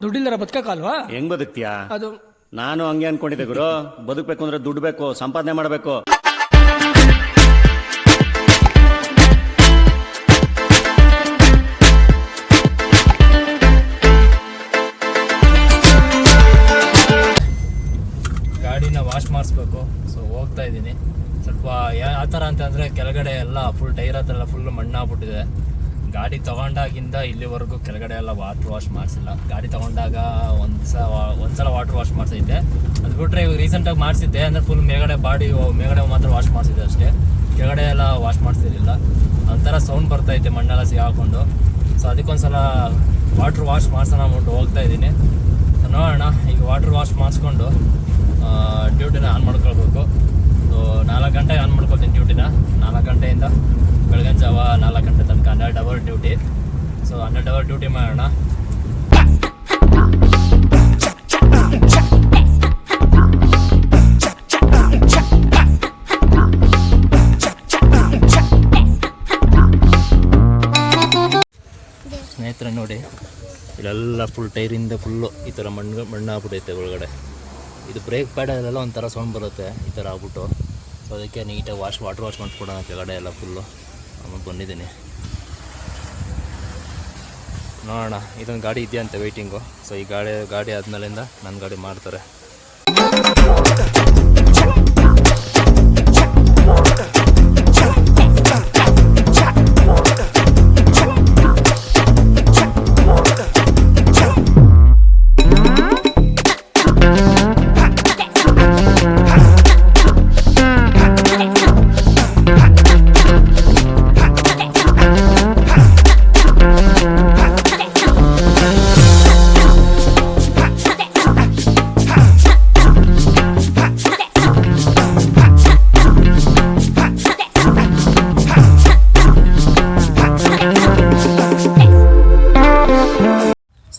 ದುಡ್ಡಿಲ್ಲರ ಬದುಕಲ್ವಾ? ಹೆಂಗ್ ಬದುಕ್ತಿಯಾ? ಅದು ನಾನು ಹಂಗೆ ಅನ್ಕೊಂಡಿದ್ದೆ ಗುರು. ಬದುಕಬೇಕು ಅಂದ್ರೆ ದುಡ್ಡು ಬೇಕು, ಸಂಪಾದನೆ ಮಾಡಬೇಕು. ಗಾಡಿನ ವಾಶ್ ಮಾಡಿಸ್ಬೇಕು. ಸೊ ಹೋಗ್ತಾ ಇದ್ದೀನಿ. ಸ್ವಲ್ಪ ಯಾವ ಥರ ಅಂತಂದರೆ ಕೆಳಗಡೆ ಎಲ್ಲ ಫುಲ್ ಟೈರ್ ಹತ್ರ ಎಲ್ಲ ಫುಲ್ ಮಣ್ಣಾಗ್ಬಿಟ್ಟಿದೆ. ಗಾಡಿ ತೊಗೊಂಡಾಗಿಂದ ಇಲ್ಲಿವರೆಗೂ ಕೆಳಗಡೆ ಎಲ್ಲ ವಾಟ್ರ್ ವಾಶ್ ಮಾಡಿಸಿಲ್ಲ. ಗಾಡಿ ತೊಗೊಂಡಾಗ ಒಂದ್ಸಲ ವಾಟ್ರ್ ವಾಶ್ ಮಾಡಿಸಿದ್ದೆ. ಅದು ಬಿಟ್ಟರೆ ಇವಾಗ ರೀಸೆಂಟಾಗಿ ಮಾಡಿಸಿದ್ದೆ. ಅಂದರೆ ಫುಲ್ ಮೇಲ್ಗಡೆ ಮೇಲ್ಗಡೆ ಮಾತ್ರ ವಾಶ್ ಮಾಡಿಸಿದ್ದೆ ಅಷ್ಟೇ. ಕೆಳಗಡೆ ಎಲ್ಲ ವಾಶ್ ಮಾಡಿಸಿರಲಿಲ್ಲ. ಒಂಥರ ಸೌಂಡ್ ಬರ್ತೈತೆ ಮಣ್ಣೆಲ್ಲ ಸಿಗಾಕೊಂಡು. ಸೊ ಅದಕ್ಕೊಂದ್ಸಲ ವಾಟ್ರ್ ವಾಶ್ ಮಾಡ್ಸೋಣ ಅಂದ್ಬಿಟ್ಟು ಹೋಗ್ತಾ ಇದ್ದೀನಿ. ನೋಡೋಣ, ಈಗ ವಾಟ್ರ್ ವಾಶ್ ಮಾಡಿಸ್ಕೊಂಡು ಡ್ಯೂಟಿನ ಆನ್ ಮಾಡ್ಕೊಳ್ಬೇಕು. ಸೊ 4 ಗಂಟೆಗೆ ಆನ್ ಮಾಡ್ಕೊಳ್ತೀನಿ ಡ್ಯೂಟಿನ. 4 ಗಂಟೆಯಿಂದ ಬೆಳಗಿನ ಜಾವ 4 ಗಂಟೆ ತನಕ 12 hour duty. So 12 hour duty ಮಾಡೋಣ. ಸ್ನೇಹಿತರೆ ನೋಡಿ, ಇಲ್ಲೆಲ್ಲ ಫುಲ್ ಟೈರಿಂದ ಫುಲ್ಲು ಈ ಥರ ಮಣ್ಣು ಆಗ್ಬಿಟ್ಟೈತೆ ಒಳಗಡೆ. ಇದು ಬ್ರೇಕ್ ಪ್ಯಾಡಲ್ಲೆಲ್ಲ ಒಂಥರ ಸೌಂಡ್ ಬರುತ್ತೆ ಈ ಥರ ಆಗ್ಬಿಟ್ಟು. ಸೊ ಅದಕ್ಕೆ ನೀಟಾಗಿ ವಾಟ್ರ್ ವಾಶ್ ಮಾಡಿಸ್ಕೊಡೋಣ ಕೆಳಗಡೆ ಎಲ್ಲ ಫುಲ್ಲು. ಆಮೇಲೆ ಬಂದಿದ್ದೀನಿ. ನೋಡೋಣ, ಇದೊಂದು ಗಾಡಿ ಇದೆಯಂತೆ ವೆಯ್ಟಿಂಗು. ಸೊ ಈ ಗಾಡಿ ಆದಮೇಲಿಂದ ನನ್ನ ಗಾಡಿ ಮಾಡ್ತಾರೆ.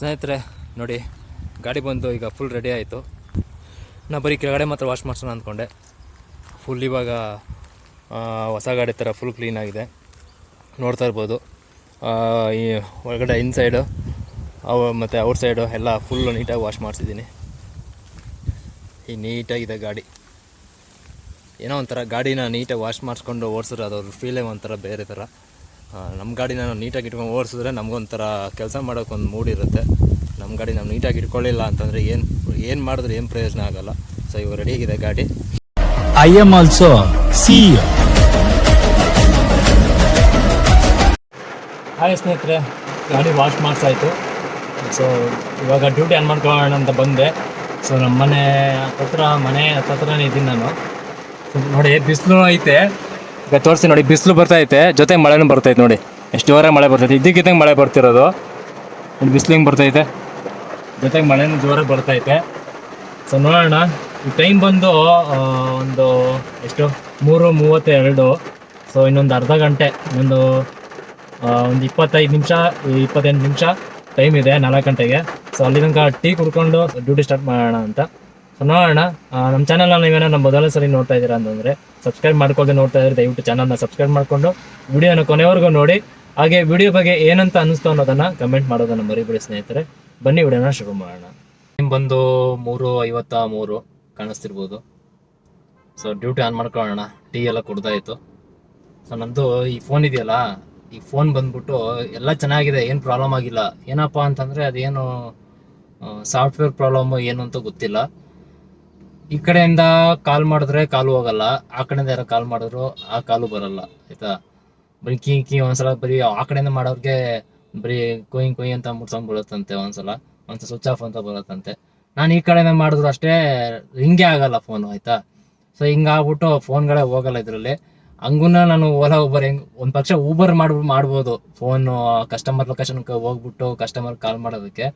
ಸ್ನೇಹಿತರೆ ನೋಡಿ, ಗಾಡಿ ಬಂದು ಈಗ ಫುಲ್ ರೆಡಿ ಆಯಿತು. ನಾ ಬರೀ ಕೆಳಗಡೆ ಮಾತ್ರ ವಾಶ್ ಮಾಡ್ಸೋಣ ಅಂದ್ಕೊಂಡೆ. ಫುಲ್ ಇವಾಗ ಹೊಸ ಗಾಡಿ ಥರ ಫುಲ್ ಕ್ಲೀನಾಗಿದೆ, ನೋಡ್ತಾ ಇರ್ಬೋದು. ಈ ಒಳಗಡೆ ಇನ್ಸೈಡು ಮತ್ತು ಔಟ್ ಸೈಡು ಎಲ್ಲ ಫುಲ್ಲು ನೀಟಾಗಿ ವಾಶ್ ಮಾಡಿಸಿದ್ದೀನಿ. ಈ ನೀಟಾಗಿದೆ ಗಾಡಿ. ಏನೋ ಒಂಥರ ಗಾಡಿನ ನೀಟಾಗಿ ವಾಶ್ ಮಾಡಿಸ್ಕೊಂಡು ಓಡಿಸಿದ್ರೆ ಅದ್ರ ಫೀಲೇ ಒಂಥರ ಬೇರೆ ಥರ. ನಮ್ಮ ಗಾಡಿನ ನಾವು ನೀಟಾಗಿ ಇಟ್ಕೊಂಡು ಓಡಿಸಿದ್ರೆ ನಮಗೊಂಥರ ಕೆಲಸ ಮಾಡೋಕ್ಕೊಂದು ಮೂಡಿರುತ್ತೆ. ನಮ್ಮ ಗಾಡಿ ನಾವು ನೀಟಾಗಿ ಇಟ್ಕೊಳ್ಳಿಲ್ಲ ಅಂತಂದರೆ ಏನು ಮಾಡಿದ್ರೆ ಏನು ಪ್ರಯೋಜನ ಆಗೋಲ್ಲ. ಸೊ ಇವಾಗ ರೆಡಿಯಾಗಿದೆ ಗಾಡಿ. I am also CEO. ಹಾಗೆ ಸ್ನೇಹಿತರೆ, ಗಾಡಿ ವಾಶ್ ಮಾಡಿಸಾಯಿತು. ಸೊ ಇವಾಗ ಡ್ಯೂಟಿ ಆನ್ ಮಾಡ್ಕೊಳ್ಳೋಣ ಅಂತ ಬಂದೆ. ಸೊ ನಮ್ಮ ಮನೆ ಹತ್ರನೇ ಇದ್ದೀನಿ ನಾನು. ನೋಡಿ, ಬಿಸಿಲು ಐತೆ. ಈಗ ತೋರಿಸಿ ನೋಡಿ, ಬಿಸಿಲು ಬರ್ತೈತೆ, ಜೊತೆಗೆ ಮಳೆನೂ ಬರ್ತೈತೆ. ನೋಡಿ ಎಷ್ಟು ಜೋರಾಗಿ ಮಳೆ ಬರ್ತೈತೆ. ಇದ್ದಕ್ಕಿದ್ದಂಗೆ ಮಳೆ ಬರ್ತಿರೋದು. ಬಿಸಿಲು ಹಿಂಗೆ ಬರ್ತೈತೆ, ಜೊತೆಗೆ ಮಳೆನೂ ಜೋರಾಗಿ ಬರ್ತೈತೆ. ಸೊ ನೋಡೋಣ, ಈ ಟೈಮ್ ಬಂದು ಒಂದು ಎಷ್ಟು 3:32. ಸೊ ಇನ್ನೊಂದು ಅರ್ಧ ಗಂಟೆ, ಒಂದು 25 ನಿಮಿಷ 28 ನಿಮಿಷ ಟೈಮ್ ಇದೆ 4 ಗಂಟೆಗೆ. ಸೊ ಅಲ್ಲಿ ತನಕ ಟೀ ಕುಡ್ಕೊಂಡು ಡ್ಯೂಟಿ ಸ್ಟಾರ್ಟ್ ಮಾಡೋಣ ಅಂತ. ಸೊ ನೋಡೋಣ. ನಮ್ಮ ಚಾನಲ್ನ ನೀವೇನೋ ನಮ್ಮ ಮೊದಲನೇ ಸರಿ ನೋಡ್ತಾ ಇದ್ದೀರಾ ಅಂತಂದರೆ ಸಬ್ಸ್ಕ್ರೈಬ್ ಮಾಡ್ಕೊಂಡು ನೋಡ್ತಾ ಇದ್ರೆ ದಯವಿಟ್ಟು ಚಾನಲ್ನ ಸಬ್ಸ್ಕ್ರೈಬ್ ಮಾಡಿಕೊಂಡು ವಿಡಿಯೋನ ಕೊನೆವರೆಗೂ ನೋಡಿ. ಹಾಗೆ ವಿಡಿಯೋ ಬಗ್ಗೆ ಏನಂತ ಅನ್ನಿಸ್ತು ಅನ್ನೋದನ್ನು ಕಮೆಂಟ್ ಮಾಡೋದನ್ನು ಮರಿಬೇಡಿ ಸ್ನೇಹಿತರೆ. ಬನ್ನಿ ವಿಡಿಯೋನ ಶುರು ಮಾಡೋಣ. ಟೈಮ್ ಬಂದು 3:53 ಕಾಣಿಸ್ತಿರ್ಬೋದು. ಸೊ ಡ್ಯೂಟಿ ಆನ್ ಮಾಡ್ಕೊಳ್ಳೋಣ. ಟೀ ಎಲ್ಲ ಕುಡ್ದಾಯಿತು. ಸೊ ನಮ್ಮದು ಈ ಫೋನ್ ಇದೆಯಲ್ಲ, ಈ ಫೋನ್ ಬಂದ್ಬಿಟ್ಟು ಎಲ್ಲ ಚೆನ್ನಾಗಿದೆ, ಏನು ಪ್ರಾಬ್ಲಮ್ ಆಗಿಲ್ಲ. ಏನಪ್ಪ ಅಂತಂದರೆ ಅದೇನು ಸಾಫ್ಟ್ವೇರ್ ಪ್ರಾಬ್ಲಮ್ಮು ಏನು ಅಂತ ಗೊತ್ತಿಲ್ಲ. ಈ ಕಡೆಯಿಂದ ಕಾಲ್ ಮಾಡಿದ್ರೆ ಕಾಲು ಹೋಗಲ್ಲ, ಆ ಕಡೆಯಿಂದ ಯಾರು ಕಾಲ್ ಮಾಡಿದ್ರು ಆ ಕಾಲು ಬರಲ್ಲ, ಆಯಿತಾ. ಬರೀ ಕೀ ಒಂದ್ಸಲ ಬರೀ ಆ ಕಡೆಯಿಂದ ಮಾಡೋರಿಗೆ ಬರೀ ಕೊಯ್ ಅಂತ ಮುಟ್ಸಂಗೆ ಬೀಳುತ್ತಂತೆ. ಒಂದ್ಸಲ ಸ್ವಿಚ್ ಆಫ್ ಅಂತ ಬರುತ್ತಂತೆ. ನಾನು ಈ ಕಡೆಯಿಂದ ಮಾಡಿದ್ರು ಅಷ್ಟೇ ಹಿಂಗೆ ಆಗಲ್ಲ ಫೋನು, ಆಯಿತಾ. ಸೊ ಹಿಂಗಾಗ್ಬಿಟ್ಟು ಫೋನ್ಗಳೇ ಹೋಗಲ್ಲ ಇದರಲ್ಲಿ. ಹಂಗೂ ನಾನು ಓಲಾ ಊಬರ್ ಒಂದು ಪಕ್ಷ ಊಬರ್ ಮಾಡ್ಬೋದು. ಫೋನು ಕಸ್ಟಮರ್ ಲೊಕೇಶನ್ಗೆ ಹೋಗ್ಬಿಟ್ಟು ಕಸ್ಟಮರ್ ಕಾಲ್ ಮಾಡೋದಕ್ಕೆ.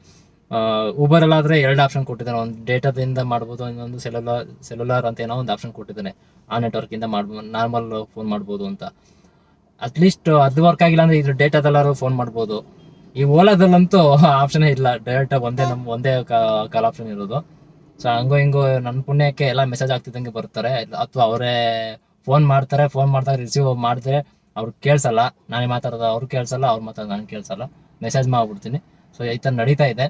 ಊಬರಲ್ಲಾದರೆ 2 ಆಪ್ಷನ್ ಕೊಟ್ಟಿದ್ದಾನೆ. ಒಂದು ಡೇಟಾದಿಂದ ಮಾಡ್ಬೋದು, ಇನ್ನೊಂದು ಸೆಲ್ಯುಲಾರ್ ಅಂತ ಏನೋ ಒಂದು ಆಪ್ಷನ್ ಕೊಟ್ಟಿದ್ದಾನೆ. ಆ ನೆಟ್ವರ್ಕಿಂದ ಮಾಡ್ಬೋದು, ನಾರ್ಮಲ್ ಫೋನ್ ಮಾಡ್ಬೋದು ಅಂತ. ಅಟ್ಲೀಸ್ಟ್ ಅದು ವರ್ಕ್ ಆಗಿಲ್ಲ ಅಂದರೆ ಇದ್ರ ಡೇಟಾದಲ್ಲಾದ್ರು ಫೋನ್ ಮಾಡ್ಬೋದು. ಈ ಓಲಾದಲ್ಲಂತೂ ಆಪ್ಷನೇ ಇಲ್ಲ, ಡೈರೆಕ್ಟಾಗಿ ಒಂದೇ ಕಾಲ್ ಆಪ್ಷನ್ ಇರೋದು. ಸೊ ಹಂಗೋ ನನ್ನ ಪುಣ್ಯಕ್ಕೆ ಎಲ್ಲ ಮೆಸೇಜ್ ಆಗ್ತಿದ್ದಂಗೆ ಬರ್ತಾರೆ, ಅಥವಾ ಅವರೇ ಫೋನ್ ಮಾಡಿದಾಗ ರಿಸೀವ್ ಮಾಡಿದ್ರೆ ಅವ್ರಿಗೆ ಕೇಳಿಸಲ್ಲ, ನಾನೇ ಮಾತಾಡೋದು ಅವ್ರಿಗೆ ಕೇಳಿಸಲ್ಲ, ಅವ್ರು ಮಾತಾಡೋದು ನನಗೆ ಕೇಳಿಸಲ್ಲ, ಮೆಸೇಜ್ ಮಾಡಿಬಿಡ್ತೀನಿ. ಸೊ ಈ ಥರ ನಡೀತಾ ಇದೆ.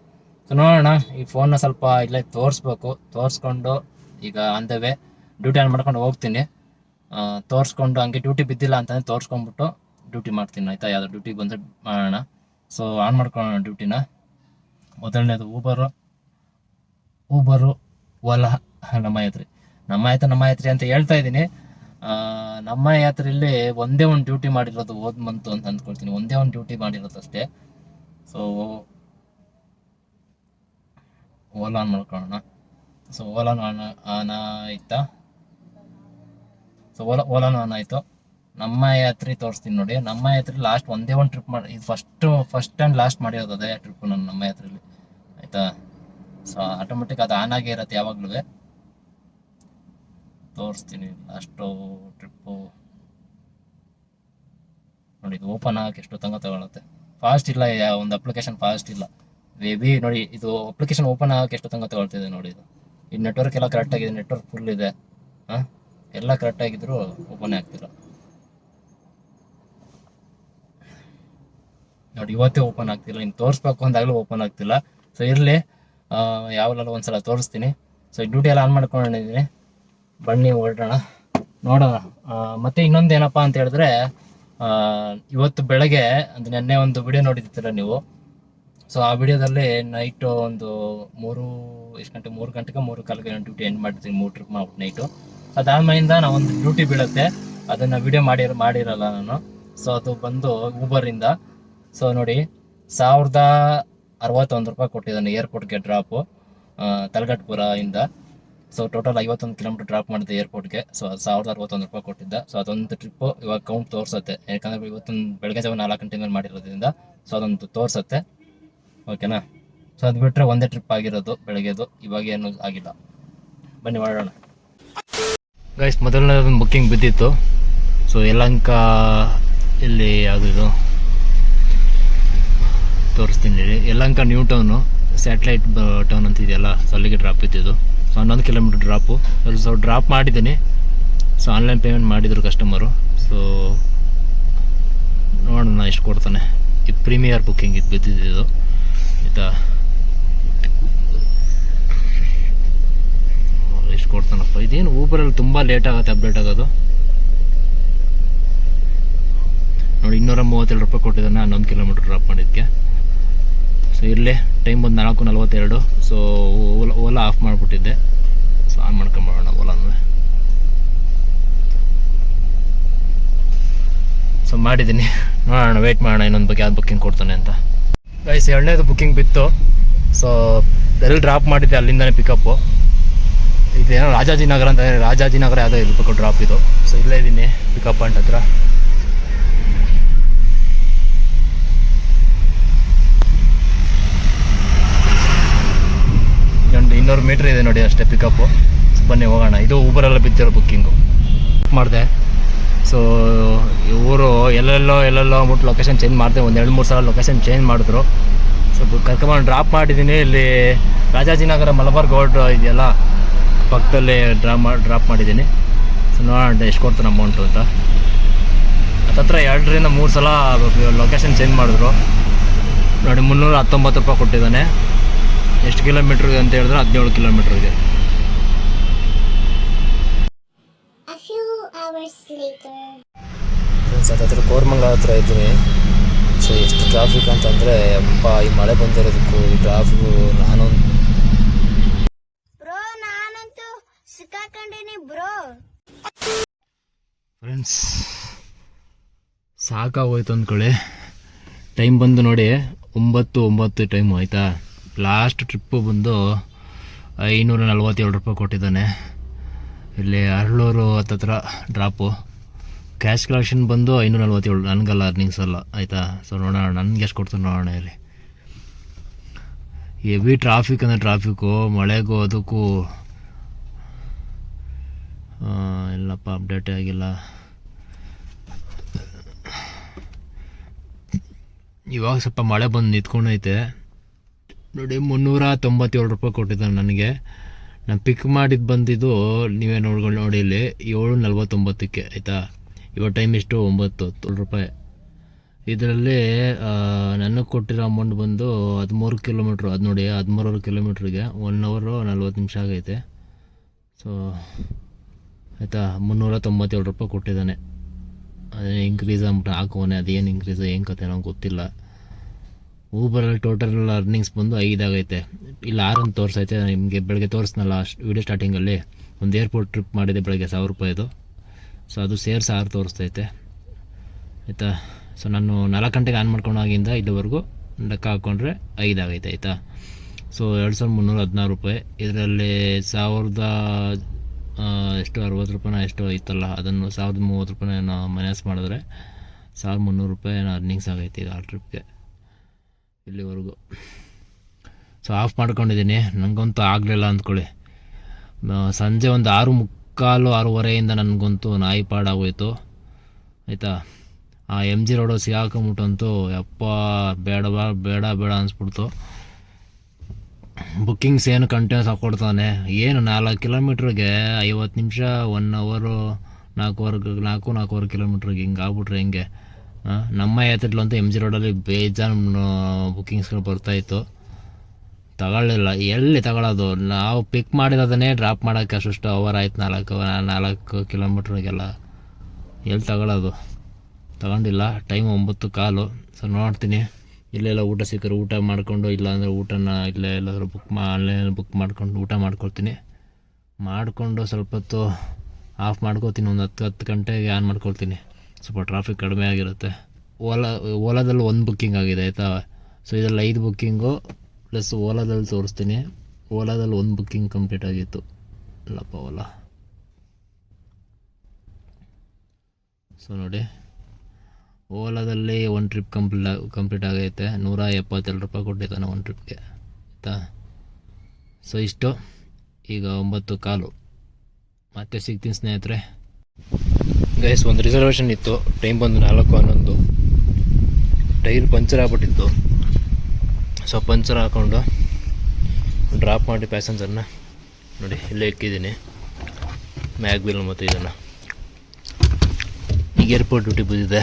ಸೊ ನೋಡೋಣ, ಈ ಫೋನ್ನ ಸ್ವಲ್ಪ ಇಲ್ಲೇ ತೋರಿಸ್ಕೊಂಡು ಈಗ on the way duty on ಮಾಡ್ಕೊಂಡು ಹೋಗ್ತೀನಿ. ತೋರಿಸ್ಕೊಂಡು ಹಂಗೆ ಡ್ಯೂಟಿ ಬಿದ್ದಿಲ್ಲ ಅಂತಂದರೆ ತೋರಿಸ್ಕೊಂಡ್ಬಿಟ್ಟು ಡ್ಯೂಟಿ ಮಾಡ್ತೀನಿ ಆಯಿತಾ. ಯಾವ್ದು ಡ್ಯೂಟಿ ಬಂದರೆ ಮಾಡೋಣ. ಸೊ ಆನ್ ಮಾಡ್ಕೊಳ್ಳೋಣ ಡ್ಯೂಟಿನ. ಮೊದಲನೇದು ಊಬರು ಓಲಾ ನಮ್ಮ ಯಾತ್ರಿ ಅಂತ ಹೇಳ್ತಾ ಇದ್ದೀನಿ. ನಮ್ಮ ಯಾತ್ರೆಯಲ್ಲಿ ಒಂದೇ ಒಂದು ಡ್ಯೂಟಿ ಮಾಡಿರೋದು ಹೋದ್ ಮಂತು ಅಂತ ಅಂದ್ಕೊಳ್ತೀನಿ. ಒಂದೇ ಒಂದು ಡ್ಯೂಟಿ ಮಾಡಿರೋದು ಅಷ್ಟೇ. ಸೊ ಓಲಾ ಆನ್ ಮಾಡ್ಕೊಳ್ಳೋಣ. ಸೊ ಓಲಾನು ಆನ್ ಆಯ್ತಾ? ಸೊ ಓಲಾನು ಆನ್ ಆಯಿತು. ನಮ್ಮ ಯಾತ್ರೆ ತೋರಿಸ್ತೀನಿ ನೋಡಿ. ನಮ್ಮ ಯಾತ್ರೆ ಲಾಸ್ಟ್ ಒಂದೇ ಒಂದು ಟ್ರಿಪ್ ಮಾಡಿ, ಇದು ಫಸ್ಟ್ ಆ್ಯಂಡ್ ಲಾಸ್ಟ್ ಮಾಡಿರೋದು ಅದೇ ಟ್ರಿಪ್ಪು ನಾನು ನಮ್ಮ ಯಾತ್ರೆಯಲ್ಲಿ ಆಯಿತಾ. ಸೊ ಆಟೋಮೆಟಿಕ್ ಅದು ಆನ್ ಆಗೇ ಇರತ್ತೆ ಯಾವಾಗಲೂ. ತೋರಿಸ್ತೀನಿ ಲಾಸ್ಟು ಟ್ರಿಪ್ಪು ನೋಡಿ. ಇದು ಓಪನ್ ಆಗಕ್ಕೆ ಎಷ್ಟು ತಗೊಳುತ್ತೆ. ಫಾಸ್ಟ್ ಇಲ್ಲ, ಒಂದು ಅಪ್ಲಿಕೇಶನ್ ಫಾಸ್ಟ್ ಇಲ್ಲ. ಮೇಬಿ ನೋಡಿ, ಇದು ಅಪ್ಲಿಕೇಶನ್ ಓಪನ್ ಆಗಕ್ಕೆ ಎಷ್ಟು ತಗೊಳ್ತಿದೆ ನೋಡಿ. ಇದು ನೆಟ್ವರ್ಕ್ ಎಲ್ಲ ಕರೆಕ್ಟ್ ಆಗಿದೆ, ನೆಟ್ವರ್ಕ್ ಫುಲ್ ಇದೆ. ಎಲ್ಲ ಕರೆಕ್ಟ್ ಆಗಿದ್ರು ಓಪನ್ ಆಗ್ತಿಲ್ಲ ನೋಡಿ. ಇವತ್ತೇ ಓಪನ್ ಆಗ್ತಿಲ್ಲ. ಇನ್ನು ತೋರಿಸ್ಬೇಕು ಅಂದಾಗಲೂ ಓಪನ್ ಆಗ್ತಿಲ್ಲ. ಸೊ ಇರಲಿ, ಯಾವಾಗಲೂ ಒಂದ್ಸಲ ತೋರಿಸ್ತೀನಿ. ಸೊ ಈ ಡ್ಯೂಟಿ ಎಲ್ಲ ಆನ್ ಮಾಡ್ಕೊಂಡಿದ್ದೀನಿ. ಬನ್ನಿ ಹೊರಡೋಣ, ನೋಡೋಣ. ಮತ್ತೆ ಇನ್ನೊಂದು ಏನಪ್ಪ ಅಂತ ಹೇಳಿದ್ರೆ, ಇವತ್ತು ಬೆಳಗ್ಗೆ ಅಂದ್ರೆ ನೆನ್ನೆ ಒಂದು ವಿಡಿಯೋ ನೋಡಿರ್ತೀರ ನೀವು. ಸೊ ಆ ವಿಡಿಯೋದಲ್ಲಿ ನೈಟು ಒಂದು 3 ಗಂಟೆಗೆ 3:15 ಡ್ಯೂಟಿ ಎಂಡ್ ಮಾಡ್ತೀನಿ. 3 ಟ್ರಿಪ್ ಮಾಡ್ಬಿಟ್ಟು ನೈಟು. ಅದಾದ್ಮೇಲಿಂದ ನಾವು ಒಂದು ಡ್ಯೂಟಿ ಬೀಳುತ್ತೆ, ಅದನ್ನು ವಿಡಿಯೋ ಮಾಡಿರಲ್ಲ ನಾನು. ಸೊ ಅದು ಬಂದು ಊಬರಿಂದ. ಸೊ ನೋಡಿ, 1061 ರೂಪಾಯಿ ಕೊಟ್ಟಿದ್ದಾನೆ ಏರ್ಪೋರ್ಟ್ಗೆ ಡ್ರಾಪು, ತಲಗಟ್ಪುರ ಇಂದ. ಸೊ ಟೋಟಲ್ 51 ಕಿಲೋಮೀಟರ್ ಡ್ರಾಪ್ ಮಾಡಿದೆ ಏರ್ಪೋರ್ಟ್ಗೆ. ಸೊ 1061 ರೂಪಾಯಿ ಕೊಟ್ಟಿದ್ದ. ಸೊ ಅದೊಂದು ಟ್ರಿಪ್ಪು ಇವಾಗ ಕೌಂಟ್ ತೋರಿಸುತ್ತೆ, ಯಾಕಂದರೆ ಇವತ್ತೊಂದು ಬೆಳಗ್ಗೆ ಜಾವ 4 ಗಂಟೆ ಮೇಲೆ ಮಾಡಿರೋದ್ರಿಂದ. ಸೊ ಅದೊಂದು ತೋರಿಸುತ್ತೆ, ಓಕೆನಾ. ಸೊ ಅದು ಬಿಟ್ಟರೆ ಒಂದೇ ಟ್ರಿಪ್ ಆಗಿರೋದು ಬೆಳಗ್ಗೆದು, ಇವಾಗ ಏನೂ ಆಗಿಲ್ಲ. ಬನ್ನಿ ಮಾಡೋಣ ಗೈಸ್. ಮೊದಲನೇದೊಂದು ಬುಕ್ಕಿಂಗ್ ಬಿದ್ದಿತ್ತು. ಸೊ ಯಲಹಂಕ ಇಲ್ಲಿ ಯಾವುದಿದು ತೋರಿಸ್ತೀನಿ ಹೇಳಿ. Yelahanka new town, satellite town ಅಂತ ಇದೆಯಲ್ಲ, ಸೊ ಅಲ್ಲಿಗೆ ಡ್ರಾಪ್ ಇದ್ದಿದ್ದು. So 11 kilometre drop. So drop ಮಾಡಿದ್ದೀನಿ. ಸೊ ಆನ್ಲೈನ್ ಪೇಮೆಂಟ್ ಮಾಡಿದರು ಕಸ್ಟಮರು. ಸೊ ನೋಡೋಣ ಎಷ್ಟು ಕೊಡ್ತಾನೆ. ಇದು ಪ್ರೀಮಿಯರ್ ಬುಕ್ಕಿಂಗ್ ಇದು ಬಿದ್ದಿದ್ದು ಆಯಿತಾ. ಎಷ್ಟು ಕೊಡ್ತಾನಪ್ಪ. ಇದೇನು ಊಬರಲ್ಲಿ ತುಂಬ ಲೇಟ್ ಆಗುತ್ತೆ ಅಪ್ಡೇಟ್ ಆಗೋದು ನೋಡಿ. 237 ರೂಪಾಯಿ ಕೊಟ್ಟಿದ್ದಾನೆ 11 ಕಿಲೋಮೀಟ್ರ್ ಡ್ರಾಪ್ ಮಾಡಿದ್ದಕ್ಕೆ. ಸೊ ಇರಲಿ, ಟೈಮ್ ಬಂದು 4:42. ಸೊ ಓಲಾ ಆಫ್ ಮಾಡಿಬಿಟ್ಟಿದ್ದೆ. ಸೊ ಆನ್ ಮಾಡ್ಕೊಂಬರೋಣ ಓಲಾನು. ಸೊ ಮಾಡಿದ್ದೀನಿ, ನೋಡೋಣ, ವೆಯ್ಟ್ ಮಾಡೋಣ ಇನ್ನೊಂದು ಬಗ್ಗೆ ಯಾವ್ದು ಬುಕ್ಕಿಂಗ್ ಕೊಡ್ತಾನೆ ಅಂತ. ಗೈಸ್, 2ನೇದು ಬುಕ್ಕಿಂಗ್ ಬಿತ್ತು. ಸೊ ಎಲ್ಲಿ ಡ್ರಾಪ್ ಮಾಡಿದ್ದೆ ಅಲ್ಲಿಂದನೇ ಪಿಕಪ್ಪು. ಇದೇನೋ ರಾಜಾಜಿನಗರ ಅಂತ, ರಾಜಾಜಿನಗರ ಯಾವುದೋ ಇರಬೇಕು ಡ್ರಾಪ್ ಇದು. ಸೊ ಇಲ್ಲೇ ಇದ್ದೀನಿ ಪಿಕಪ್ ಪಾಯಿಂಟ್ ಹತ್ರ. ಒಂದು 200 ಮೀಟ್ರ್ ಇದೆ ನೋಡಿ ಅಷ್ಟೇ ಪಿಕಪ್ಪು. ಬನ್ನಿ ಹೋಗೋಣ. ಇದು ಊಬರೆಲ್ಲ ಬಿದ್ದಿರೋ ಬುಕ್ಕಿಂಗು ಮಾಡಿದೆ. ಸೊ ಇವರು ಎಲ್ಲೆಲ್ಲೋ ಅಂದ್ಬಿಟ್ಟು ಲೊಕೇಶನ್ ಚೇಂಜ್ ಮಾಡಿದೆ. ಒಂದು 2-3 ಸಲ ಲೊಕೇಶನ್ ಚೇಂಜ್ ಮಾಡಿದ್ರು. ಸೊ ಕರ್ಕೊಂಬಂದು ಡ್ರಾಪ್ ಮಾಡಿದ್ದೀನಿ. ಇಲ್ಲಿ ರಾಜಾಜಿನಗರ ಮಲಬಾರ್ ಗೋಲ್ಡ್ ಇದೆಯಲ್ಲ, ಪಕ್ಕದಲ್ಲಿ ಡ್ರಾಪ್ ಮಾಡಿದ್ದೀನಿ. ಸೊ ನೋಡೋಣ ಎಷ್ಟು ಕೊಡ್ತಾನೆ ಅಮೌಂಟು ಅಂತ. ಹತ್ತತ್ರ 2-3 ಸಲ ಲೊಕೇಶನ್ ಚೇಂಜ್ ಮಾಡಿದ್ರು ನೋಡಿ. 319 ರೂಪಾಯಿ ಕೊಟ್ಟಿದ್ದಾನೆ. ಎಷ್ಟು ಕಿಲೋಮೀಟ್ರ್ ಅಂತ ಹೇಳಿದ್ರೆ 17 ಕಿಲೋಮೀಟ್ರ್ ಇದೆ. ಹತ್ರ ಕೋರಮಂಗಲ ಹತ್ರ ಇದ್ದೀನಿ. ಸೊ ಎಷ್ಟು ಟ್ರಾಫಿಕ್ ಅಂತಂದರೆ ಅಪ್ಪ, ಈ ಮಳೆ ಬಂದಿರೋದಕ್ಕೂ ಈ ಟ್ರಾಫಿಕು ನಾನಂತೂ ಸಿಕ್ಕಾಕೊಂಡಿನಿ ಬ್ರೋ. ಫ್ರೆಂಡ್ಸ್, ಸಾಕಾಗೋಯ್ತು ಅಂದ್ಕೊಳ್ಳಿ. ಟೈಮ್ ಬಂದು ನೋಡಿ 9:09 ಟೈಮು ಆಯಿತಾ. ಲಾಸ್ಟ್ ಟ್ರಿಪ್ಪು ಬಂದು 547 ರೂಪಾಯಿ ಕೊಟ್ಟಿದ್ದಾನೆ. ಇಲ್ಲಿ ಅರಳೂರು ಹತ್ತತ್ರ ಡ್ರಾಪು. ಕ್ಯಾಶ್ ಕಲೆಕ್ಷನ್ ಬಂದು 547, ನನಗಲ್ಲ, ಅರ್ನಿಂಗ್ಸ್ ಅಲ್ಲ ಆಯಿತಾ. ಸೊ ನೋಡೋಣ ನನಗೆ ಎಷ್ಟು ಕೊಡ್ತಾನೆ ನೋಡೋಣ. ಇಲ್ಲಿ ಹೆವಿ ಟ್ರಾಫಿಕ್ ಅಂದರೆ ಟ್ರಾಫಿಕ್ಕು, ಮಳೆಗೂ ಅದಕ್ಕೂ ಇಲ್ಲಪ್ಪ, ಅಪ್ಡೇಟೇ ಆಗಿಲ್ಲ. ಇವಾಗ ಸ್ವಲ್ಪ ಮಳೆ ಬಂದು ನಿಂತ್ಕೊಂಡೈತೆ ನೋಡಿ. 397 ರೂಪಾಯಿ ಕೊಟ್ಟಿದ್ದಾನೆ ನನಗೆ. ನಾನು ಪಿಕ್ ಮಾಡಿದ್ದು ಬಂದಿದ್ದು ನೀವೇ ನೋಡ್ಕೊಂಡು ನೋಡಿ, ಇಲ್ಲಿ 7:49 ಆಯಿತಾ. ಇವಾಗ ಟೈಮ್ ಎಷ್ಟು 9:12 ರೂಪಾಯಿ. ಇದರಲ್ಲಿ ನನಗೆ ಕೊಟ್ಟಿರೋ ಅಮೌಂಟ್ ಬಂದು 13 ಕಿಲೋಮೀಟ್ರು. ಅದು ನೋಡಿ 13 ಕಿಲೋಮೀಟ್ರಿಗೆ 1 ಅವರ್ 40 ನಿಮಿಷ ಆಗೈತೆ. ಸೊ ಆಯಿತಾ, 397 ರೂಪಾಯಿ ಕೊಟ್ಟಿದ್ದಾನೆ. ಅದೇ ಇಂಕ್ರೀಸ್ ಅಂದ್ಬಿಟ್ಟು ಹಾಕೋನೆ, ಅದೇನು ಇಂಕ್ರೀಸ್ ಏನು ಕತೆ ನಂಗೆ ಗೊತ್ತಿಲ್ಲ. ಊಬರಲ್ಲಿ ಟೋಟಲ್ ಅರ್ನಿಂಗ್ಸ್ ಬಂದು 5 ಆಗೈತೆ. ಇಲ್ಲ 6 ಅಂತ ತೋರಿಸೈತೆ. ನಿಮಗೆ ಬೆಳಗ್ಗೆ ತೋರಿಸ್ನಲ್ಲ ವಿಡಿಯೋ ಸ್ಟಾರ್ಟಿಂಗಲ್ಲಿ ಒಂದು ಏರ್ಪೋರ್ಟ್ ಟ್ರಿಪ್ ಮಾಡಿದೆ ಬೆಳಗ್ಗೆ 1000 ರೂಪಾಯಿದು. ಸೊ ಅದು ಸೇರಿಸಿ 6 ತೋರಿಸ್ತೈತೆ ಆಯಿತಾ. ಸೊ ನಾನು 4 ಗಂಟೆಗೆ ಆನ್ ಮಾಡ್ಕೊಂಡಾಗಿಂದ ಇಲ್ಲಿವರೆಗೂ ಲೆಕ್ಕ ಹಾಕ್ಕೊಂಡ್ರೆ 5 ಆಗೈತೆ ಆಯಿತಾ. ಸೊ 2316 ರೂಪಾಯಿ. ಇದರಲ್ಲಿ 1000 ಎಷ್ಟು 60 ರೂಪಾಯಿನ ಎಷ್ಟು ಇತ್ತಲ್ಲ, ಅದನ್ನು 1030 ರೂಪಾಯಿನ ಮೈನಸ್ ಮಾಡಿದ್ರೆ 1300 ರೂಪಾಯಿ ಅರ್ನಿಂಗ್ಸ್ ಆಗೈತೆ ಈಗ ಆ ಟ್ರಿಪ್ಗೆ ಇಲ್ಲಿವರೆಗೂ. ಸೊ ಆಫ್ ಮಾಡ್ಕೊಂಡಿದ್ದೀನಿ. ನನಗಂತೂ ಆಗಲಿಲ್ಲ ಅಂದ್ಕೊಳ್ಳಿ. ಸಂಜೆ ಒಂದು 6:45 6:30 ನನಗಂತೂ ನಾಯಿ ಪಾಡಾಗೋಯ್ತು ಆಯಿತಾ. ಆ MG ರೋಡು ಸಿಗಾಕೊಂಬಿಟ್ಟಂತೂ ಯಪ್ಪ ಬೇಡ ಬೇಡ ಅನಿಸ್ಬಿಡ್ತು. ಬುಕ್ಕಿಂಗ್ಸ್ ಏನು ಕಂಟಿನ್ಯೂಸ್ ಹಾಕ್ಕೊಡ್ತಾನೆ. ಏನು 4 ಕಿಲೋಮೀಟ್ರಿಗೆ 50 ನಿಮಿಷ, 1 ಅವರು 4 ಕಿಲೋಮೀಟ್ರಿಗೆ ಹಿಂಗೆ ಆಗ್ಬಿಟ್ರೆ ಹೆಂಗೆ? ನಮ್ಮ ಯಾತ್ರೆಲಂತೂ MG ರೋಡಲ್ಲಿ ಬೇಜಾನು ಬುಕ್ಕಿಂಗ್ಸ್ಗಳು ಬರ್ತಾಯಿತ್ತು. ತಗೊಳ್ಳಿಲ್ಲ. ಎಲ್ಲಿ ತಗೊಳ್ಳೋದು? ನಾವು ಪಿಕ್ ಮಾಡಿರೋದನ್ನೇ ಡ್ರಾಪ್ ಮಾಡೋಕ್ಕೆ ಅಷ್ಟು ಅವರ್ ಆಯ್ತು. 4 ಕಿಲೋಮೀಟ್ರಿಗೆಲ್ಲ ಎಲ್ಲಿ ತಗೊಳ್ಳೋದು? ತಗೊಂಡಿಲ್ಲ. ಟೈಮ್ 9:15. ಸೊ ನೋಡ್ತೀನಿ, ಇಲ್ಲೆಲ್ಲ ಊಟ ಸಿಕ್ಕರೆ ಊಟ ಮಾಡಿಕೊಂಡು, ಇಲ್ಲಾಂದರೆ ಊಟನ ಇಲ್ಲೇ ಎಲ್ಲಾದರೂ ಆನ್ಲೈನಲ್ಲಿ ಬುಕ್ ಮಾಡ್ಕೊಂಡು ಊಟ ಮಾಡಿಕೊಂಡು ಸ್ವಲ್ಪ ಹೊತ್ತು ಆಫ್ ಮಾಡ್ಕೋತೀನಿ. ಒಂದು 10 ಗಂಟೆಗೆ ಆನ್ ಮಾಡ್ಕೊಳ್ತೀನಿ. ಸ್ವಲ್ಪ ಟ್ರಾಫಿಕ್ ಕಡಿಮೆ ಆಗಿರುತ್ತೆ. ಓಲಾದಲ್ಲಿ 1 ಬುಕ್ಕಿಂಗ್ ಆಗಿದೆ ಆಯಿತಾ. ಸೊ ಇದರಲ್ಲಿ 5 ಬುಕ್ಕಿಂಗು ಪ್ಲಸ್ ಓಲಾದಲ್ಲಿ ತೋರಿಸ್ತೀನಿ. ಓಲಾದಲ್ಲಿ 1 ಬುಕ್ಕಿಂಗ್ ಕಂಪ್ಲೀಟ್ ಆಗಿತ್ತು. ಇಲ್ಲಪ್ಪ ಓಲಾ. ಸೊ ನೋಡಿ, ಓಲಾದಲ್ಲಿ 1 ಟ್ರಿಪ್ ಕಂಪ್ಲೀಟ್ ಆಗೈತೆ. 172 ರೂಪಾಯಿ ಕೊಟ್ಟಿದ್ದಾನೆ 1 ಟ್ರಿಪ್ಗೆ ಆಯಿತಾ. ಸೊ ಇಷ್ಟು. ಈಗ 9:15. ಮತ್ತೆ ಸಿಗ್ತೀನಿ ಸ್ನೇಹಿತರೆ. ಗೈಸ್, ಒಂದು ರಿಸರ್ವೇಷನ್ ಇತ್ತು. ಟೈಮ್ ಬಂದು 4:11. ಟೈರ್ ಪಂಚರ್ ಆಗ್ಬಿಟ್ಟಿತ್ತು. ಸೊ ಪಂಚರ್ ಹಾಕ್ಕೊಂಡು ಡ್ರಾಪ್ ಮಾಡಿ ಪ್ಯಾಸೆಂಜರ್ನ ನೋಡಿ ಇಲ್ಲೇ ಇಕ್ಕಿದ್ದೀನಿ, ಮ್ಯಾಗ್ವಿಲ್ ಮತ್ತು ಇದನ್ನು. ಈಗ ಏರ್ಪೋರ್ಟ್ ಡ್ಯೂಟಿ ಬಂದಿದೆ.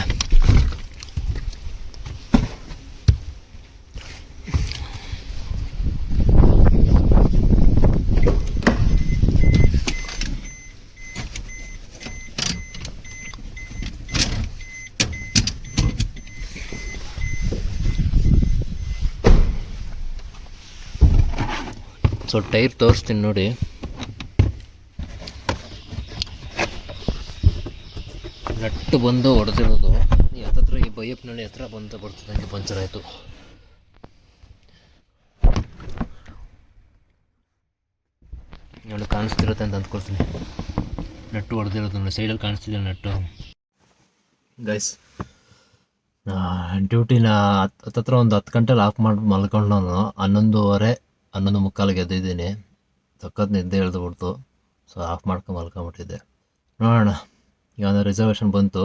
ಸೊ ಟೈರ್ ತೋರಿಸ್ತೀನಿ ನೋಡಿ. ನಟ್ಟು ಬಂದು ಹೊಡೆದಿರೋದು ಹತ್ತತ್ರ ಈ ಬೈಯಪ್ನಲ್ಲಿ ಹತ್ರ ಬಂದು ಬರ್ತದಂಗೆ ಪಂಚರ್ ಆಯಿತು. ನೋಡಿ ಕಾಣಿಸ್ತಿರುತ್ತೆ ಅಂತ ಅಂದ್ಕೊಳ್ತೀನಿ. ನಟ್ಟು ಹೊಡೆದಿರೋದು ನೋಡಿ, ಸೈಡಲ್ಲಿ ಕಾಣಿಸ್ತಿದೆ ನಟ್ಟು. ಗೈಸ್, ಡ್ಯೂಟಿನ ಹತ್ತತ್ರ ಒಂದು 10 ಗಂಟೆಲಿ ಆಫ್ ಮಾಡಿ ಮಲ್ಕೊಂಡು ನಾನು 11:30 11:45 ಎದ್ದಿದ್ದೀನಿ. ಸಖತ್ ನಿದ್ದೆ ಎಳ್ದುಬಿಡ್ತು. ಸೊ ಆಫ್ ಮಾಡ್ಕೊಂಡು ಮಲ್ಕೊಂಬಿಟ್ಟಿದ್ದೆ. ನೋಡೋಣ, ಈಗ ರಿಸರ್ವೇಷನ್ ಬಂತು.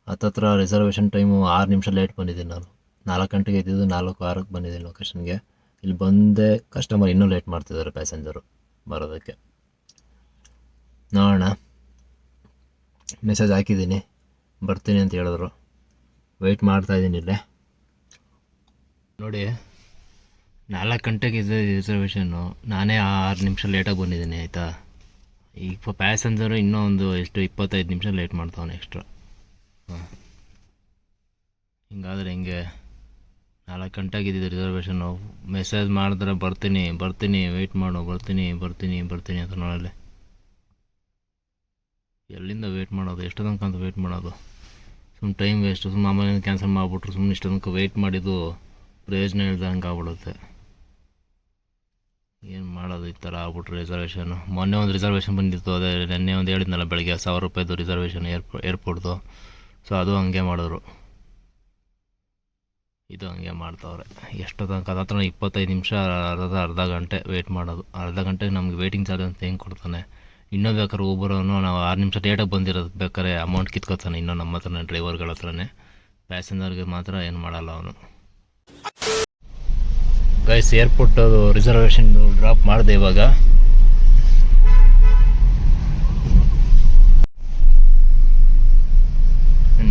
ಹತ್ತತ್ರ ರಿಸರ್ವೇಷನ್ ಟೈಮು 6 ನಿಮಿಷ ಲೇಟ್ ಬಂದಿದ್ದೀನಿ ನಾನು. 4 ಗಂಟೆಗೆ ಇದ್ದಿದ್ದು 4:06ಕ್ಕೆ ಬಂದಿದ್ದೀನಿ ಲೊಕೇಶನ್ಗೆ. ಇಲ್ಲಿ ಬಂದೆ, ಕಸ್ಟಮರ್ ಇನ್ನೂ ಲೇಟ್ ಮಾಡ್ತಿದ್ದಾರೆ ಪ್ಯಾಸೆಂಜರು ಬರೋದಕ್ಕೆ. ನೋಡೋಣ, ಮೆಸೇಜ್ ಹಾಕಿದ್ದೀನಿ, ಬರ್ತೀನಿ ಅಂತ ಹೇಳಿದ್ರು. ವೆಯ್ಟ್ ಮಾಡ್ತಾಯಿದ್ದೀನಿ ಇಲ್ಲೇ. ನೋಡಿ, 4 ಗಂಟೆಗೆ ಇದೆ ರಿಸರ್ವೇಷನ್ನು. ನಾನೇ 6 ನಿಮಿಷ ಲೇಟಾಗಿ ಬಂದಿದ್ದೀನಿ ಆಯಿತಾ. ಈಗ ಪ್ಯಾಸೆಂಜರು ಇನ್ನೂ ಒಂದು 25 ನಿಮಿಷ ಲೇಟ್ ಮಾಡ್ತಾವನೆ ಎಕ್ಸ್ಟ್ರಾ. ಹಿಂಗಾದ್ರೆ ಹೆಂಗೆ? 4 ಗಂಟೆಗೆ ಇದ್ದಿದ್ದು ರಿಸರ್ವೇಷನ್ನು. ಮೆಸೇಜ್ ಮಾಡಿದ್ರೆ ಬರ್ತೀನಿ ವೆಯ್ಟ್ ಮಾಡು, ಬರ್ತೀನಿ ಅಂತ ನೋಡಲ್ಲಿ. ಎಲ್ಲಿಂದ ವೆಯ್ಟ್ ಮಾಡೋದು? ಎಷ್ಟು ತನಕ ಅಂತ ವೆಯ್ಟ್ ಮಾಡೋದು? ಸುಮ್ಮನೆ ಟೈಮ್ ವೇಸ್ಟು. ಸುಮ್ಮನೆ ಆಮೇಲೆ ಕ್ಯಾನ್ಸಲ್ ಮಾಡಿಬಿಟ್ರು. ಸುಮ್ಮನೆ ಇಷ್ಟು ತನಕ ವೆಯ್ಟ್ ಮಾಡಿದ್ದು ಪ್ರಯೋಜನ ಇಲ್ದಂಗೆ ಆಗ್ಬಿಡುತ್ತೆ. ಏನು ಮಾಡೋದು? ಈ ಥರ ಆಗ್ಬಿಟ್ರು ರಿಸರ್ವೇಷನ್ನು. ಮೊನ್ನೆ ಒಂದು ರಿಸರ್ವೇಷನ್ ಬಂದಿತ್ತು, ಅದೇ ನೆನ್ನೆ ಒಂದು ಹೇಳಿದ್ನಲ್ಲ ಬೆಳಗ್ಗೆ 1000 ರೂಪಾಯಿದು ರಿಸರ್ವೇಷನ್ ಏರ್ಪೋರ್ಟ್ದು. ಸೊ ಅದು ಹಂಗೆ ಮಾಡಿದ್ರು, ಇದು ಹಂಗೆ ಮಾಡ್ತಾವ್ರೆ. ಎಷ್ಟು ತನಕ? ಅದತ್ರ 25 ನಿಮಿಷ, ಅರ್ಧ ಗಂಟೆ ವೆಯ್ಟ್ ಮಾಡೋದು. ಅರ್ಧ ಗಂಟೆಗೆ ನಮ್ಗೆ ವೆಯ್ಟಿಂಗ್ ಚಾರ್ಜ್ ಅಂತ ಹೆಂಗೆ ಕೊಡ್ತಾನೆ? ಇನ್ನೂ ಬೇಕಾದ್ರೆ ಊಬರವನು ನಾವು 6 ನಿಮಿಷ ಲೇಟಾಗಿ ಬಂದಿರೋದು ಬೇಕಾದ್ರೆ ಅಮೌಂಟ್ ಕಿತ್ಕೋತಾನೆ ಇನ್ನೂ ನಮ್ಮ ಹತ್ರನೇ, ಡ್ರೈವರ್ಗಳ ಹತ್ರನೇ. ಪ್ಯಾಸೆಂಜರ್ಗೆ ಮಾತ್ರ ಏನು ಮಾಡಲ್ಲ ಅವನು. ಗೈಸ್, ಏರ್ಪೋರ್ಟ್ ರಿಸರ್ವೇಷನ್ ಡ್ರಾಪ್ ಮಾಡಿದೆ. ಇವಾಗ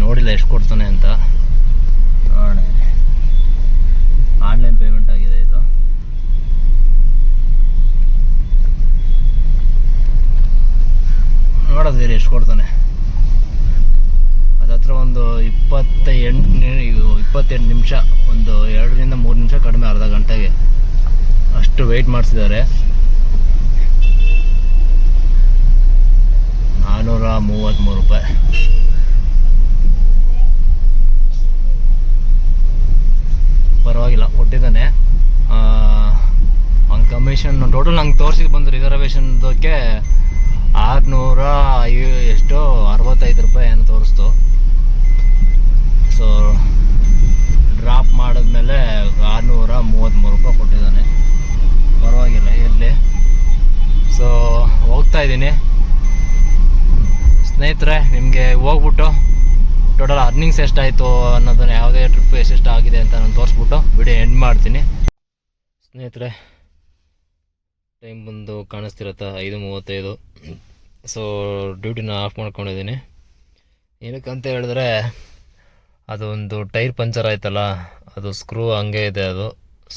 ನೋಡಿಲ್ಲ ಎಷ್ಟು ಕೊಡ್ತಾನೆ ಅಂತ. ನೋಡಿದ್ರೆ ಎಷ್ಟು ಕೊಡ್ತಾನೆ. ಅದು ಹತ್ರ ಒಂದು 28 ನಿಮಿಷ, ಒಂದು 2ರಿಂದ 3 ನಿಮಿಷ ಕಡಿಮೆ, ಅರ್ಧ ಗಂಟೆಗೆ ಅಷ್ಟು ವೆಯ್ಟ್ ಮಾಡಿಸಿದ್ದಾರೆ. 433 ರೂಪಾಯಿ. ಪರವಾಗಿಲ್ಲ, ಕೊಟ್ಟಿದ್ದಾನೆ. ಅವ್ನ ಕಮಿಷನ್ ಟೋಟಲ್ ನಂಗೆ ತೋರಿಸಿದ್ದು ಬಂದು ರಿಸರ್ವೇಷನ್ದಕ್ಕೆ 65 ರೂಪಾಯಿ ಏನು ತೋರಿಸ್ತು. ಸೊ ಡ್ರಾಪ್ ಮಾಡಿದ್ಮೇಲೆ 633 ರೂಪಾಯಿ ಕೊಟ್ಟಿದ್ದಾನೆ. ಪರವಾಗಿಲ್ಲ, ಇರಲಿ. ಸೊ ಹೋಗ್ತಾ ಇದ್ದೀನಿ ಸ್ನೇಹಿತರೆ. ನಿಮಗೆ ಹೋಗ್ಬಿಟ್ಟು ಟೋಟಲ್ ಅರ್ನಿಂಗ್ಸ್ ಎಷ್ಟಾಯಿತು ಅನ್ನೋದನ್ನು, ಯಾವುದೇ ಟ್ರಿಪ್ ಎಷ್ಟೆಷ್ಟು ಆಗಿದೆ ಅಂತ ನಾನು ತೋರಿಸ್ಬಿಟ್ಟು ವಿಡಿಯೋ ಎಂಡ್ ಮಾಡ್ತೀನಿ ಸ್ನೇಹಿತರೆ. ಟೈಮ್ ಬಂದು ಕಾಣಿಸ್ತಿರತ್ತ 5:35. ಸೊ ಡ್ಯೂಟಿನ ಆಫ್ ಮಾಡ್ಕೊಂಡಿದ್ದೀನಿ. ಏನಕ್ಕಂತ ಹೇಳಿದ್ರೆ, ಅದೊಂದು ಟೈರ್ ಪಂಚರ್ ಆಯ್ತಲ್ಲ, ಅದು ಸ್ಕ್ರೂ ಹಂಗೆ ಇದೆ. ಅದು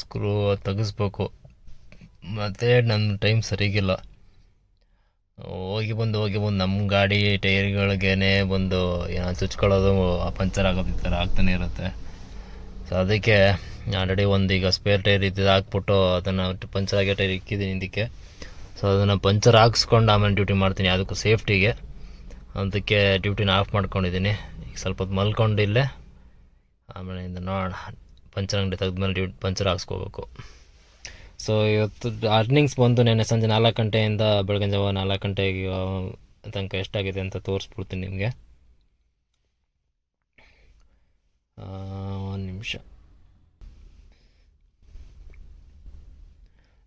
ಸ್ಕ್ರೂ ತೆಗಿಸ್ಬೇಕು. ಮತ್ತು ನನ್ನ ಟೈಮ್ ಸರಿಗಿಲ್ಲ. ಹೋಗಿ ಬಂದು ನಮ್ಮ ಗಾಡಿ ಟೈರ್ಗಳಿಗೇನೆ ಬಂದು ಏನೋ ಚುಚ್ಕೊಳ್ಳೋದು, ಪಂಚರ್ ಆಗೋದು ಈ ಥರ ಆಗ್ತಾನೆ ಇರುತ್ತೆ. ಸೊ ಅದಕ್ಕೆ ಆಲ್ರೆಡಿ ಈಗ ಸ್ಪೇರ್ ಟೈರ್ ಇದ್ದು ಹಾಕ್ಬಿಟ್ಟು ಅದನ್ನು ಪಂಚರ್ ಆಗೋ ಟೈರ್ ಇಕ್ಕಿದ್ದೀನಿ ಇದಕ್ಕೆ. ಸೊ ಅದನ್ನು ಪಂಚರ್ ಹಾಕ್ಸ್ಕೊಂಡು ಆಮೇಲೆ ಡ್ಯೂಟಿ ಮಾಡ್ತೀನಿ, ಅದಕ್ಕೂ ಸೇಫ್ಟಿಗೆ. ಅದಕ್ಕೆ ಡ್ಯೂಟಿನ ಆಫ್ ಮಾಡ್ಕೊಂಡಿದ್ದೀನಿ. ಈಗ ಸ್ವಲ್ಪ ಹೊತ್ತು ಮಲ್ಕೊಂಡಿಲ್ಲೇ, ಆಮೇಲೆ ನೋಡೋಣ, ಪಂಚರ್ ಅಂಗಡಿ ತೆಗೆದ್ಮೇಲೆ ಪಂಚರ್ ಹಾಕ್ಸ್ಕೋಬೇಕು. ಸೊ ಇವತ್ತು ಅರ್ನಿಂಗ್ಸ್ ಬಂದು ನೆನ್ನೆ ಸಂಜೆ 4 ಗಂಟೆಯಿಂದ ಬೆಳಗಿನ ಜಾವ 4 ಗಂಟೆಗೆ ತನಕ ಎಷ್ಟಾಗಿದೆ ಅಂತ ತೋರಿಸ್ಬಿಡ್ತೀನಿ ನಿಮಗೆ. 1 ನಿಮಿಷ.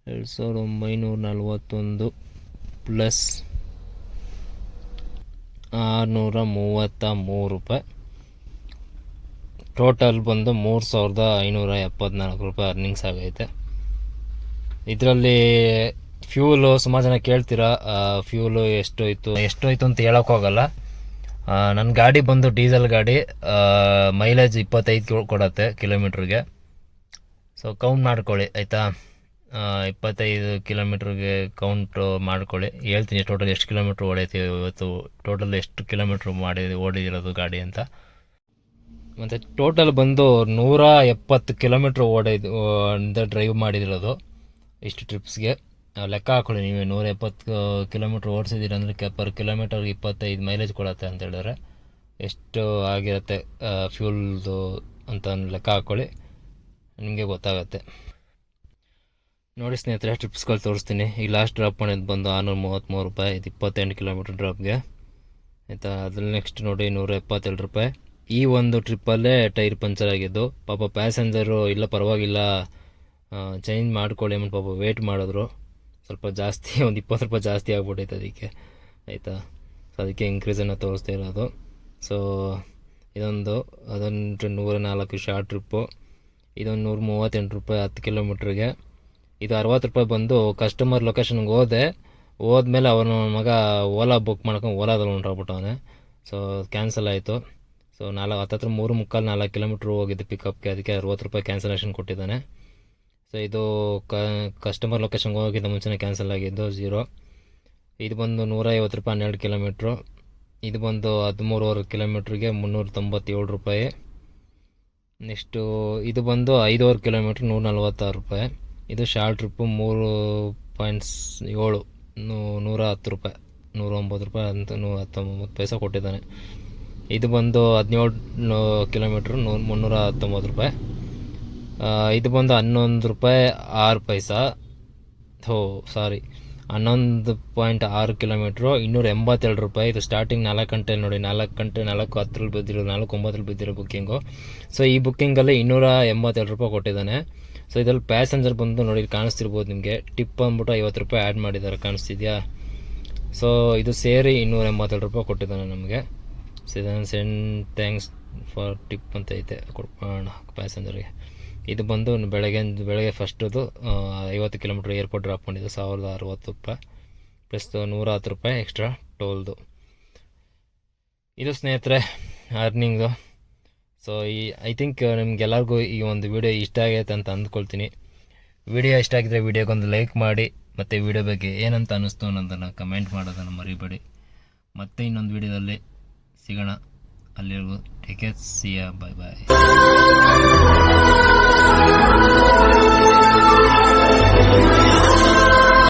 2941 ಪ್ಲಸ್ 633 ರೂಪಾಯಿ. ಟೋಟಲ್ ಬಂದು 3574 ರೂಪಾಯಿ ಅರ್ನಿಂಗ್ಸ್ ಆಗೈತೆ. ಇದರಲ್ಲಿ ಫ್ಯೂಲು ಸುಮಾರು ಜನ ಕೇಳ್ತೀರಾ, ಫ್ಯೂಲು ಎಷ್ಟೋಯ್ತು ಅಂತ ಹೇಳೋಕ್ಕೋಗಲ್ಲ. ನನ್ನ ಗಾಡಿ ಬಂದು ಡೀಸೆಲ್ ಗಾಡಿ, ಮೈಲೇಜ್ 25 ಕೊಡುತ್ತೆ ಕಿಲೋಮೀಟ್ರಿಗೆ. ಸೊ ಕೌಂಟ್ ಮಾಡ್ಕೊಳ್ಳಿ ಆಯಿತಾ. 25 ಕಿಲೋಮೀಟ್ರಿಗೆ ಕೌಂಟ್ ಮಾಡ್ಕೊಳ್ಳಿ. ಹೇಳ್ತೀನಿ ಟೋಟಲ್ ಎಷ್ಟು ಕಿಲೋಮೀಟ್ರ್ ಓಡೈತೀವಿ ಇವತ್ತು, ಟೋಟಲ್ ಎಷ್ಟು ಕಿಲೋಮೀಟ್ರ್ ಓಡಿರೋದು ಗಾಡಿ ಅಂತ. ಮತ್ತು ಟೋಟಲ್ ಬಂದು 170 ಕಿಲೋಮೀಟ್ರ್ ಅಂತ ಡ್ರೈವ್ ಮಾಡಿದಿರೋದು ಇಷ್ಟು ಟ್ರಿಪ್ಸ್ಗೆ. ಲೆಕ್ಕ ಹಾಕೊಳ್ಳಿ ನೀವೇ. 170 ಕಿಲೋಮೀಟ್ರ್ ಓಡಿಸಿದ್ದೀರ ಅಂದರೆ ಪರ್ ಕಿಲೋಮೀಟರ್ಗೆ 25 ಮೈಲೇಜ್ ಕೊಡುತ್ತೆ ಅಂತ ಹೇಳಿದ್ರೆ ಎಷ್ಟು ಆಗಿರುತ್ತೆ ಫ್ಯೂಲ್ದು ಅಂತ ಲೆಕ್ಕ ಹಾಕ್ಕೊಳ್ಳಿ, ನಿಮಗೆ ಗೊತ್ತಾಗುತ್ತೆ. ನೋಡಿ ಸ್ನೇಹಿತರೆ, ಟ್ರಿಪ್ಸ್ಗಳು ತೋರಿಸ್ತೀನಿ. ಈಗ ಲಾಸ್ಟ್ ಡ್ರಾಪ್ ಮಾಡಿದ್ದು ಬಂದು 633 ರೂಪಾಯಿ. ಇದು 28 ಕಿಲೋಮೀಟ್ರ್ ಡ್ರಾಪ್ಗೆ ಆಯಿತಾ. ಅದ್ರಲ್ಲಿ ನೆಕ್ಸ್ಟ್ ನೋಡಿ 172 ರೂಪಾಯಿ. ಈ ಒಂದು ಟ್ರಿಪ್ಪಲ್ಲೇ ಟೈರ್ ಪಂಚರ್ ಆಗಿದ್ದು. ಪಾಪ ಪ್ಯಾಸೆಂಜರು ಇಲ್ಲ ಪರವಾಗಿಲ್ಲ ಚೇಂಜ್ ಮಾಡ್ಕೊಳ್ಳಿ ಅಂದ್ಬಿಟ್ಟು ಪಾಪ ವೇಟ್ ಮಾಡಿದ್ರು. ಸ್ವಲ್ಪ ಜಾಸ್ತಿ, ಒಂದು 20 ರೂಪಾಯಿ ಜಾಸ್ತಿ ಆಗ್ಬಿಟ್ಟೈತೆ ಅದಕ್ಕೆ ಆಯಿತಾ. ಸೊ ಅದಕ್ಕೆ ಇನ್ಕ್ರೀಸನ್ನು ತೋರಿಸ್ತಾ ಇರೋದು. ಸೊ ಅದೊಂದು 104 ಶಾರ್ಟ್ ಟ್ರಿಪ್ಪು. ಇದೊಂದು 138 ರೂಪಾಯಿ 10 ಕಿಲೋಮೀಟ್ರಿಗೆ. ಇದು 60 ರೂಪಾಯಿ ಬಂದು ಕಸ್ಟಮರ್ ಲೊಕೇಶನ್ಗೆ ಹೋದ್ಮೇಲೆ ಅವನು ಮಗ ಓಲಾ ಬುಕ್ ಮಾಡ್ಕೊಂಡು ಓಲಾದಲ್ಲಿ ಹೊಂಟೋಗ್ಬಿಟ್ಟವನೆ. ಸೊ ಕ್ಯಾನ್ಸಲ್ ಆಯಿತು. ಸೊ 3.25-4 ಕಿಲೋಮೀಟ್ರ್ ಹೋಗಿದ್ದು ಪಿಕಪ್ಗೆ, ಅದಕ್ಕೆ 60 ರೂಪಾಯಿ ಕ್ಯಾನ್ಸಲೇಷನ್ ಕೊಟ್ಟಿದ್ದಾನೆ. ಸೊ ಇದು ಕಸ್ಟಮರ್ ಲೊಕೇಶನ್ಗೆ ಹೋಗಿದ್ದ ಮುಂಚೆನೇ ಕ್ಯಾನ್ಸಲ್ ಆಗಿದ್ದು 0. ಇದು ಬಂದು 150 ರೂಪಾಯಿ 12 ಕಿಲೋಮೀಟ್ರು. ಇದು ಬಂದು 13.5 ಕಿಲೋಮೀಟ್ರಿಗೆ 397 ರೂಪಾಯಿ. ನೆಕ್ಸ್ಟು ಇದು ಬಂದು 5.5 ಕಿಲೋಮೀಟ್ರ್ 146 ರೂಪಾಯಿ. ಇದು ಶಾರ್ಟ್ ಟ್ರಿಪ್ಪು 3.7 110 ರೂಪಾಯಿ, 109 ರೂಪಾಯಿ ಅಂತ 19 ಪೈಸೆ ಕೊಟ್ಟಿದ್ದಾನೆ. ಇದು ಬಂದು 17 ಕಿಲೋಮೀಟ್ರ್ 319 ರೂಪಾಯಿ. ಇದು ಬಂದು 11 ರೂಪಾಯಿ 6 ಪೈಸಾ. 11.6 ಕಿಲೋಮೀಟ್ರು 282 ರೂಪಾಯಿ. ಇದು ಸ್ಟಾರ್ಟಿಂಗ್ 4 ಗಂಟೆ ನೋಡಿ, 4 ಗಂಟೆ 4:10 ಬಿದ್ದಿರೋ, 4:09 ಬಿದ್ದಿರೋ ಬುಕ್ಕಿಂಗು. ಸೊ ಈ ಬುಕ್ಕಿಂಗಲ್ಲಿ 282 ರೂಪಾಯಿ ಕೊಟ್ಟಿದ್ದಾನೆ. ಸೊ ಇದರಲ್ಲಿ ಪ್ಯಾಸೆಂಜರ್ ಬಂದು ನೋಡಿ ಕಾಣಿಸ್ತಿರ್ಬೋದು ನಿಮಗೆ, ಟಿಪ್ ಅಂದ್ಬಿಟ್ಟು 50 ರೂಪಾಯಿ ಆ್ಯಡ್ ಮಾಡಿದ್ದಾರೆ, ಕಾಣಿಸ್ತಿದ್ಯಾ. ಸೊ ಇದು ಸೇರಿ 282 ರೂಪಾಯಿ ಕೊಟ್ಟಿದ್ದಾನೆ ನಮಗೆ. ಸೊ ಇದನ್ನು ಥ್ಯಾಂಕ್ಸ್ ಫಾರ್ ಟಿಪ್ ಅಂತ ಐತೆ, ಕೊಡ್ಬೋಣ ಪ್ಯಾಸೆಂಜರ್ಗೆ. ಇದು ಬಂದು ಬೆಳಗ್ಗೆ ಫಸ್ಟದು 50 ಕಿಲೋಮೀಟ್ರ್ ಏರ್ಪೋರ್ಟ್ ಡ್ರಾಪ್ ಮಾಡಿದ್ದು 1060 ರೂಪಾಯಿ ಪ್ಲಸ್ 110 ರೂಪಾಯಿ ಎಕ್ಸ್ಟ್ರಾ ಟೋಲ್ದು. ಇದು ಸ್ನೇಹಿತರೆ ಅರ್ನಿಂಗು. ಸೊ ಐ ಥಿಂಕ್ ನಿಮ್ಗೆಲ್ಲರಿಗೂ ಈ ಒಂದು ವಿಡಿಯೋ ಇಷ್ಟ ಆಗೈತೆ ಅಂತ ಅಂದ್ಕೊಳ್ತೀನಿ. ವಿಡಿಯೋ ಇಷ್ಟ ಆಗಿದ್ರೆ ವಿಡಿಯೋಗೊಂದು ಲೈಕ್ ಮಾಡಿ, ಮತ್ತು ವಿಡಿಯೋ ಬಗ್ಗೆ ಏನಂತ ಅನ್ನಿಸ್ತು ಅನ್ನೋದನ್ನು ಕಮೆಂಟ್ ಮಾಡೋದನ್ನು ಮರಿಬೇಡಿ. ಮತ್ತೆ ಇನ್ನೊಂದು ವಿಡಿಯೋದಲ್ಲಿ ಸಿಗೋಣ. ಅಲ್ಲಿವರೆಗೂ take care, see you, bye bye.